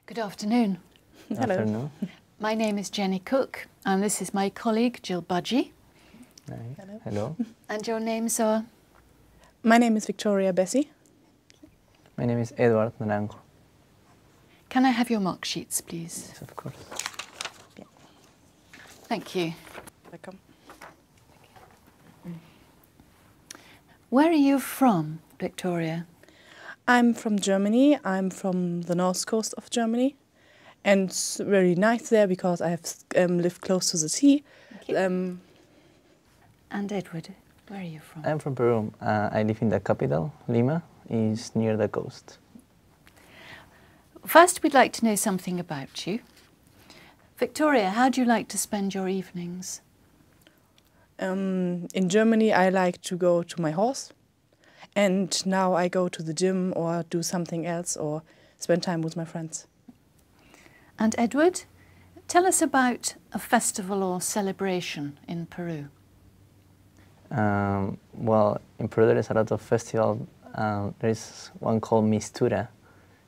Good afternoon. Hello. Afternoon. My name is Jenny Cook and this is my colleague Jill Budgie. Hi. Hello. Hello. And your names are? My name is Victoria Bessie. My name is Edward Naranjo. Can I have your mark sheets, please? Yes, of course. Thank you. Welcome. Where are you from, Victoria? I'm from Germany. I'm from the north coast of Germany. And it's very nice there because I have lived close to the sea. And Edward, where are you from? I'm from Peru. I live in the capital, Lima. It's near the coast. First, we'd like to know something about you. Victoria, how do you like to spend your evenings? In Germany, I like to go to my horse. And now I go to the gym or do something else or spend time with my friends. And Edward, tell us about a festival or celebration in Peru. Well, in Peru there is a lot of festivals. There is one called Mistura.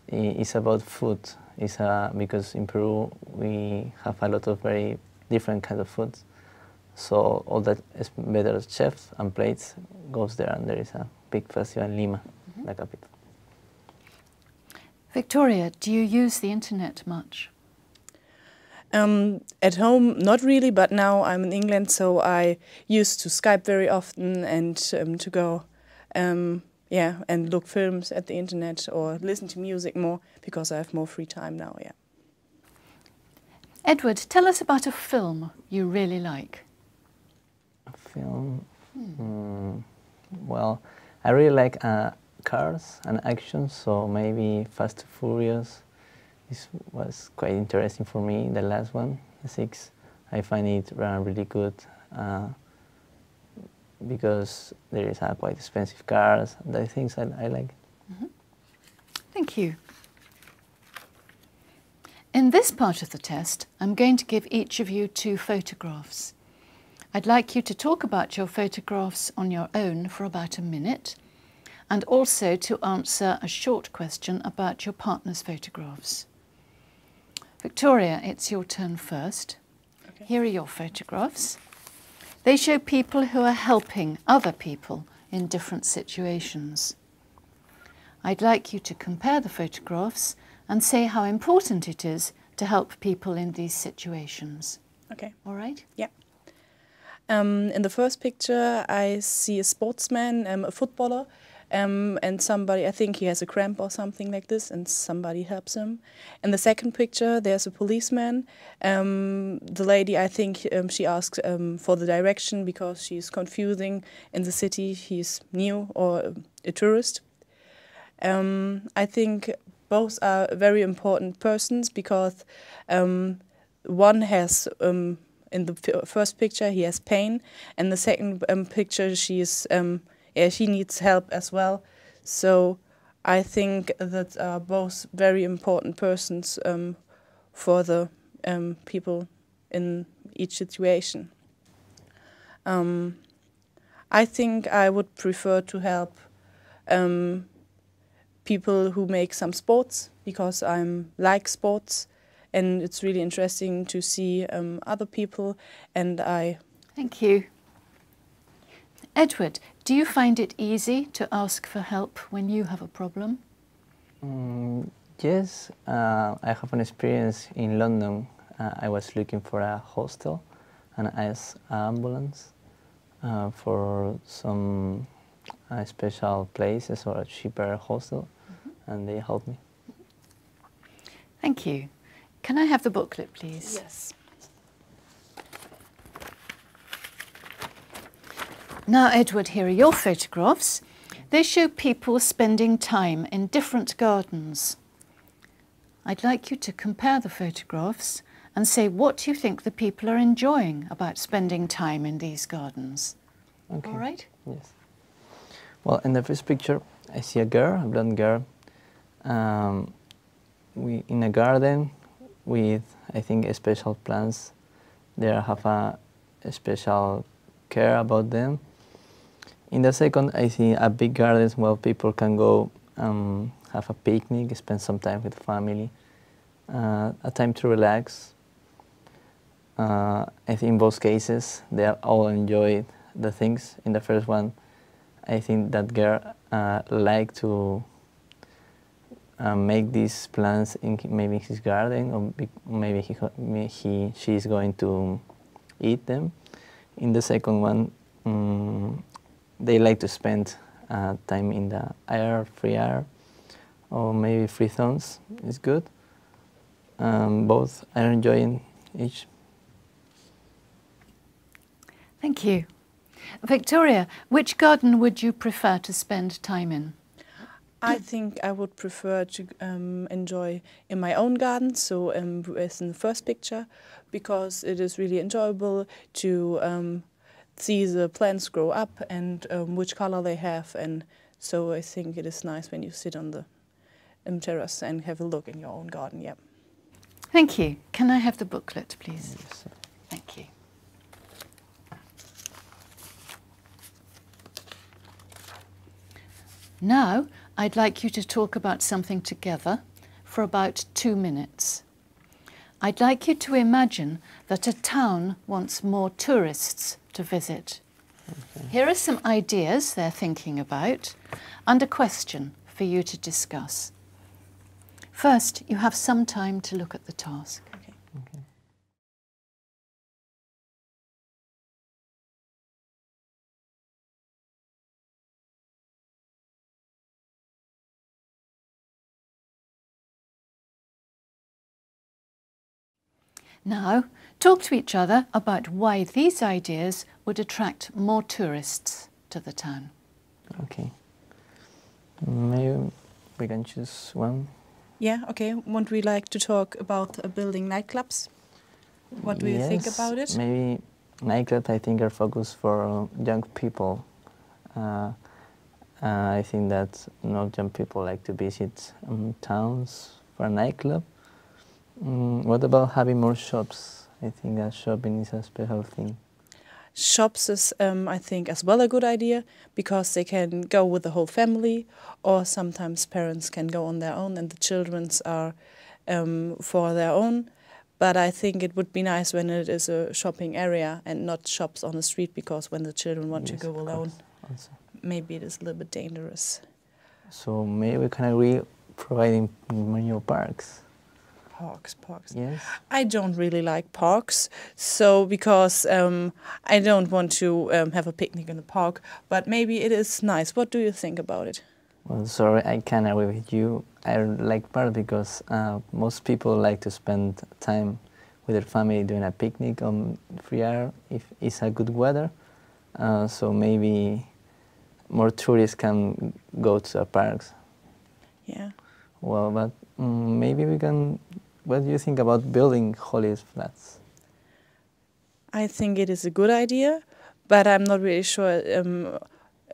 It's about food. Because in Peru we have a lot of very different kinds of foods. So all that is better chefs and plates goes there, and there is a big festival in Lima, the capital. Victoria, do you use the internet much? At home, not really, but now I'm in England, so I used to Skype very often and to go, and look films at the internet or listen to music more because I have more free time now, yeah. Edward, tell us about a film you really like. A film? Well, I really like cars and action, so maybe Fast and Furious. This was quite interesting for me, the last one, the 6. I find it really good because there is quite expensive cars, the things I like. Thank you. In this part of the test, I'm going to give each of you 2 photographs. I'd like you to talk about your photographs on your own for about a minute, and also to answer a short question about your partner's photographs. Victoria, it's your turn first. Okay. Here are your photographs. They show people who are helping other people in different situations. I'd like you to compare the photographs and say how important it is to help people in these situations. Okay. All right? Yeah. In the first picture, I see a sportsman, a footballer, and somebody, I think he has a cramp or something like this, and somebody helps him. In the second picture, there's a policeman. The lady, I think she asked for the direction because she's confusing in the city. He's new or a tourist. I think both are very important persons because one has, in the first picture, he has pain, and the second picture, she needs help as well. So I think that are both very important persons for the people in each situation. I think I would prefer to help people who make some sports because I like sports. And it's really interesting to see other people, and I... Thank you. Edward, do you find it easy to ask for help when you have a problem? Yes, I have an experience in London. I was looking for a hostel, and I asked an ambulance for some special places or a cheaper hostel, and they helped me. Thank you. Can I have the booklet, please? Yes. Now, Edward, here are your photographs. They show people spending time in different gardens. I'd like you to compare the photographs and say what you think the people are enjoying about spending time in these gardens. Okay. All right? Yes. Well, in the first picture, I see a girl, a blonde girl, in a garden with, I think, special plants. They have a special care about them. In the second, I see a big garden where people can go have a picnic, spend some time with family. a time to relax. I think in both cases they all enjoyed the things. In the first one, I think that girl liked to make these plants in maybe his garden, or maybe she is going to eat them. In the second one, they like to spend time in the air, free air, or maybe free zones. It's good. Both are enjoying each. Thank you. Victoria, which garden would you prefer to spend time in? I think I would prefer to enjoy in my own garden, so as in the first picture, because it is really enjoyable to see the plants grow up and which color they have, and so I think it is nice when you sit on the terrace and have a look in your own garden. Yeah. Thank you. Can I have the booklet, please? Yes. Thank you. Now, I'd like you to talk about something together for about 2 minutes. I'd like you to imagine that a town wants more tourists to visit. Okay. Here are some ideas they're thinking about and a question for you to discuss. First, you have some time to look at the task. Okay. Okay. Now, talk to each other about why these ideas would attract more tourists to the town. Okay. Maybe we can choose one. Yeah, okay. Wouldn't we like to talk about building nightclubs? What do you think about it? Maybe nightclubs, I think, are focused for young people. I think that not young people like to visit towns for a nightclub. What about having more shops? I think that shopping is a special thing. Shops is, I think, as well a good idea, because they can go with the whole family, or sometimes parents can go on their own and the children's are for their own. But I think it would be nice when it is a shopping area and not shops on the street, because when the children want to go alone, maybe it is a little bit dangerous. So maybe we can agree providing more parks. Parks. Yes. I don't really like parks, so because I don't want to have a picnic in the park, but maybe it is nice. What do you think about it? Well, sorry, I can't agree with you. I like parks because most people like to spend time with their family doing a picnic on free air if it's a good weather. So maybe more tourists can go to the parks. Yeah. Well, but maybe we can. What do you think about building holiday flats? I think it is a good idea, but I'm not really sure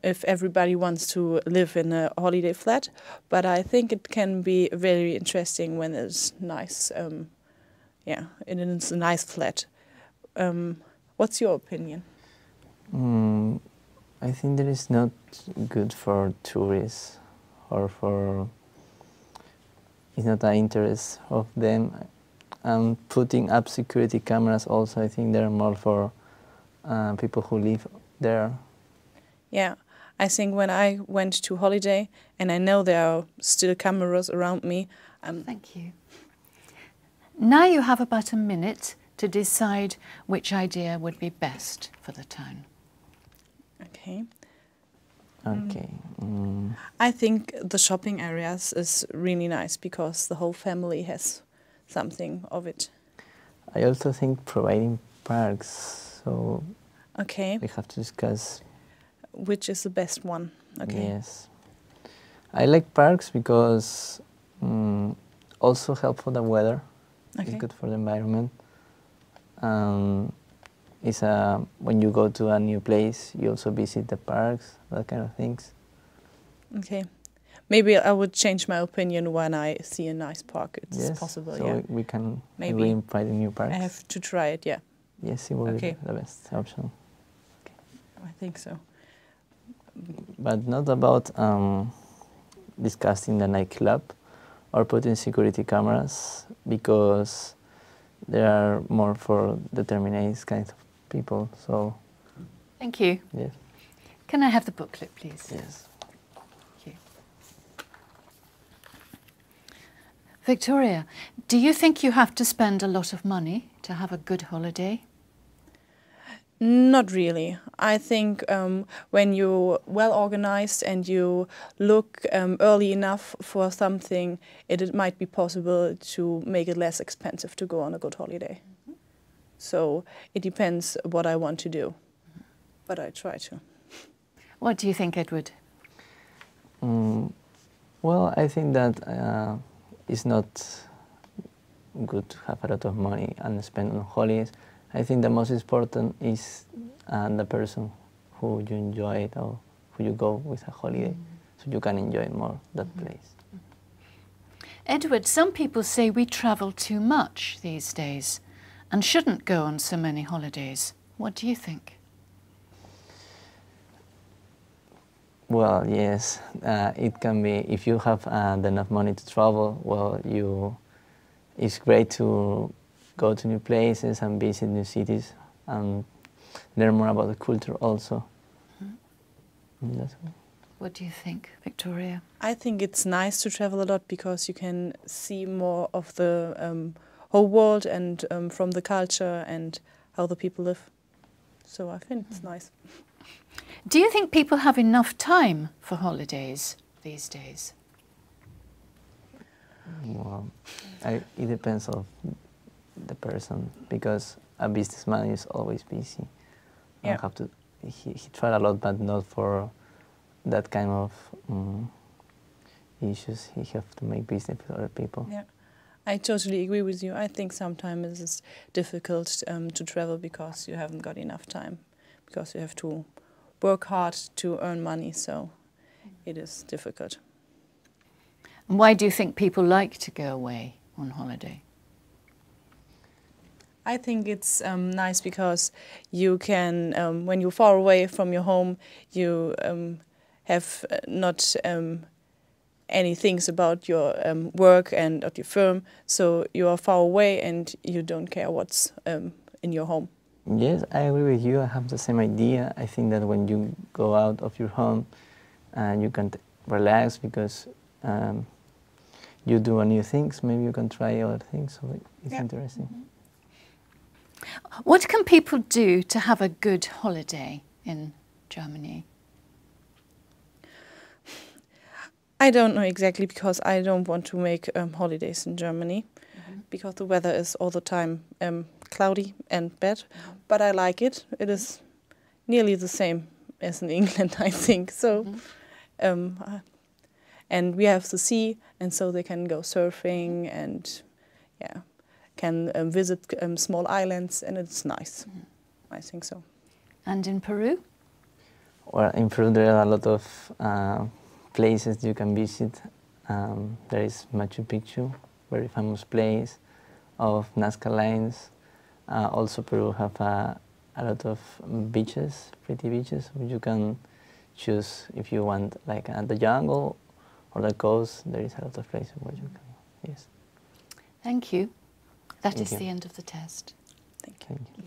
if everybody wants to live in a holiday flat. But I think it can be very interesting when it's nice. Yeah, and it's a nice flat. What's your opinion? I think that is not good for tourists or for. It's not an interest of them. Putting up security cameras also, I think they're more for people who live there. Yeah, I think when I went to holiday and I know there are still cameras around me. Thank you. Now you have about a minute to decide which idea would be best for the town. Okay. Okay. I think the shopping areas is really nice because the whole family has something of it. I also think providing parks, so okay. We have to discuss which is the best one. Okay. Yes. I like parks because also help for the weather. Okay. It's good for the environment. It's when you go to a new place, you also visit the parks, that kind of things. Okay. Maybe I would change my opinion when I see a nice park. It's possible, so yeah. we can maybe invite new parks. I have to try it, yeah. Yes, it will be the best option. Okay. I think so. But not about discussing the nightclub or putting security cameras. because they are more for determined kind of people. So, Thank you. yes. Can I have the booklet, please? Yes. Thank you. Victoria, do you think you have to spend a lot of money to have a good holiday? Not really. I think when you're well organized and you look early enough for something, it might be possible to make it less expensive to go on a good holiday. Mm-hmm. So it depends what I want to do, but I try to. What do you think, Edward? Well, I think that it's not good to have a lot of money and spend on holidays. I think the most important is the person who you enjoy it or who you go with a holiday, so you can enjoy more that place. Edward, some people say we travel too much these days and shouldn't go on so many holidays. What do you think? Well, yes, it can be. If you have enough money to travel, well, it's great to go to new places and visit new cities and learn more about the culture also. What do you think, Victoria? I think it's nice to travel a lot because you can see more of the whole world and from the culture and how the people live. So I think it's nice. Do you think people have enough time for holidays these days? Well, it depends on the person, because a businessman is always busy. Yeah. He tried a lot, but not for that kind of issues. He have to make business with other people. Yeah, I totally agree with you. I think sometimes it's difficult to travel because you haven't got enough time, because you have to work hard to earn money, so it is difficult. And why do you think people like to go away on holiday? I think it's nice because you can, when you're far away from your home, you have not any things about your work and at your firm, so you are far away and you don't care what's in your home. Yes, I agree with you. I have the same idea. I think that when you go out of your home, you can relax because you do new things. Maybe you can try other things, so it's interesting. Mm-hmm. What can people do to have a good holiday in Germany? I don't know exactly, because I don't want to make holidays in Germany, because the weather is all the time cloudy and bad, but I like it. It is nearly the same as in England, I think. So, and we have the sea, and so they can go surfing and can visit small islands, and it's nice. I think so. And in Peru? Well, in Peru there are a lot of places you can visit. There is Machu Picchu, very famous place of Nazca lines. Also Peru have a lot of beaches, pretty beaches, which you can choose if you want, like the jungle or the coast. There is a lot of places where you can, yes. Thank you. That Thank is you. the end of the test. Thank you. Thank you.